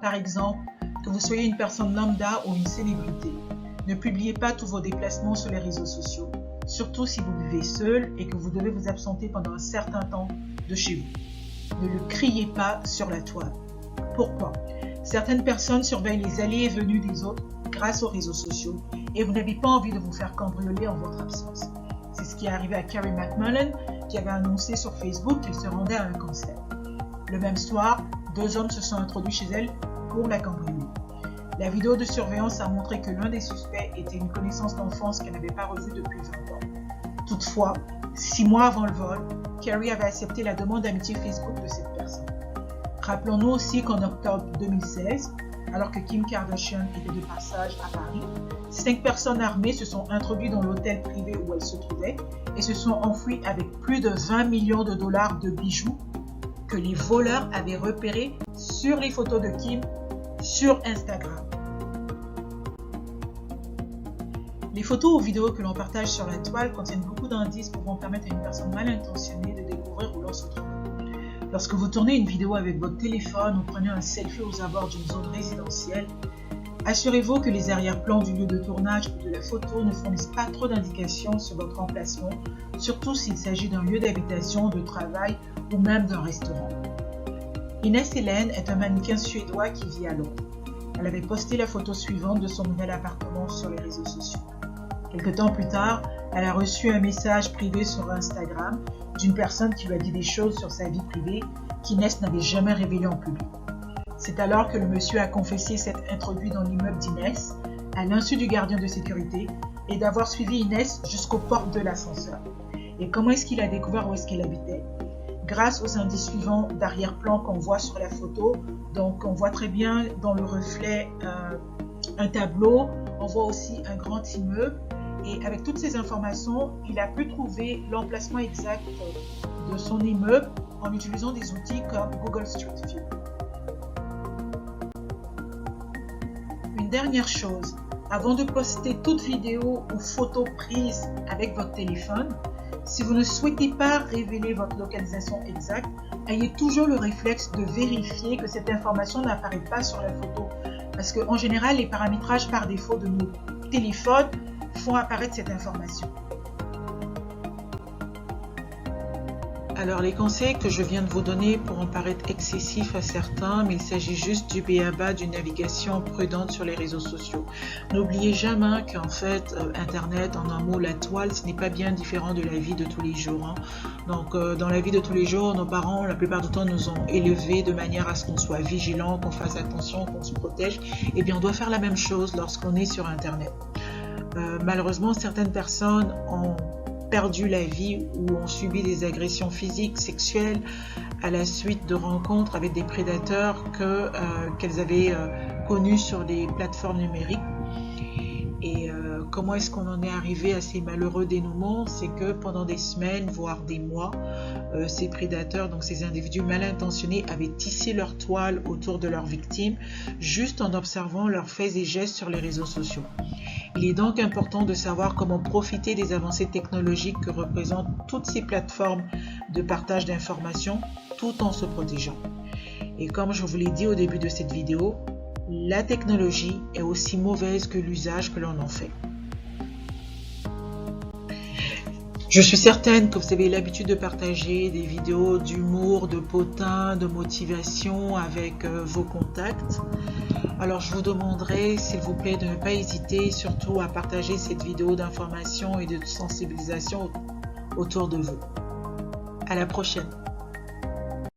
par exemple, que vous soyez une personne lambda ou une célébrité. Ne publiez pas tous vos déplacements sur les réseaux sociaux, surtout si vous vivez seul et que vous devez vous absenter pendant un certain temps de chez vous. Ne le criez pas sur la toile. Pourquoi? Certaines personnes surveillent les allées et venues des autres grâce aux réseaux sociaux et vous n'avez pas envie de vous faire cambrioler en votre absence. C'est ce qui est arrivé à Carrie McMullen qui avait annoncé sur Facebook qu'il se rendait à un concert. Le même soir, 2 hommes se sont introduits chez elle pour la cambrioler. La vidéo de surveillance a montré que l'un des suspects était une connaissance d'enfance qu'elle n'avait pas revue depuis 20 ans. Toutefois, 6 mois avant le vol, Carrie avait accepté la demande d'amitié Facebook de cette personne. Rappelons-nous aussi qu'en octobre 2016, alors que Kim Kardashian était de passage à Paris, 5 personnes armées se sont introduites dans l'hôtel privé où elle se trouvait et se sont enfuies avec plus de 20 millions de dollars de bijoux que les voleurs avaient repérés sur les photos de Kim sur Instagram. Les photos ou vidéos que l'on partage sur la toile contiennent beaucoup d'indices pouvant permettre à une personne mal intentionnée de découvrir où l'on se trouve. Lorsque vous tournez une vidéo avec votre téléphone ou prenez un selfie aux abords d'une zone résidentielle, assurez-vous que les arrière-plans du lieu de tournage ou de la photo ne fournissent pas trop d'indications sur votre emplacement, surtout s'il s'agit d'un lieu d'habitation, de travail ou même d'un restaurant. Inès Hélène est un mannequin suédois qui vit à Londres. Elle avait posté la photo suivante de son nouvel appartement sur les réseaux sociaux. Quelque temps plus tard, elle a reçu un message privé sur Instagram d'une personne qui lui a dit des choses sur sa vie privée qu'Inès n'avait jamais révélées en public. C'est alors que le monsieur a confessé s'être introduit dans l'immeuble d'Inès à l'insu du gardien de sécurité et d'avoir suivi Inès jusqu'aux portes de l'ascenseur. Et comment est-ce qu'il a découvert où est-ce qu'elle habitait? Grâce aux indices suivants d'arrière-plan qu'on voit sur la photo. Donc on voit très bien dans le reflet un tableau, on voit aussi un grand immeuble et avec toutes ces informations, il a pu trouver l'emplacement exact de son immeuble en utilisant des outils comme Google Street View. Une dernière chose, avant de poster toute vidéo ou photo prise avec votre téléphone, si vous ne souhaitez pas révéler votre localisation exacte, ayez toujours le réflexe de vérifier que cette information n'apparaît pas sur la photo. Parce qu'en général, les paramétrages par défaut de nos téléphones font apparaître cette information. Alors les conseils que je viens de vous donner pourront paraître excessifs à certains, mais il s'agit juste du b.a.-ba d'une navigation prudente sur les réseaux sociaux. N'oubliez jamais qu'en fait, Internet, en un mot, la toile, ce n'est pas bien différent de la vie de tous les jours. Hein. Donc dans la vie de tous les jours, nos parents, la plupart du temps, nous ont élevés de manière à ce qu'on soit vigilant, qu'on fasse attention, qu'on se protège. Et bien on doit faire la même chose lorsqu'on est sur Internet. Malheureusement, certaines personnes ont perdu la vie ou ont subi des agressions physiques, sexuelles à la suite de rencontres avec des prédateurs qu'elles avaient connus sur des plateformes numériques. Et comment est-ce qu'on en est arrivé à ces malheureux dénouements? C'est que pendant des semaines, voire des mois, ces prédateurs, donc ces individus mal intentionnés, avaient tissé leur toile autour de leurs victimes, juste en observant leurs faits et gestes sur les réseaux sociaux. Il est donc important de savoir comment profiter des avancées technologiques que représentent toutes ces plateformes de partage d'informations, tout en se protégeant. Et comme je vous l'ai dit au début de cette vidéo, la technologie est aussi mauvaise que l'usage que l'on en fait. Je suis certaine que vous avez l'habitude de partager des vidéos d'humour, de potin, de motivation avec vos contacts. Alors je vous demanderai s'il vous plaît de ne pas hésiter surtout à partager cette vidéo d'information et de sensibilisation autour de vous. À la prochaine.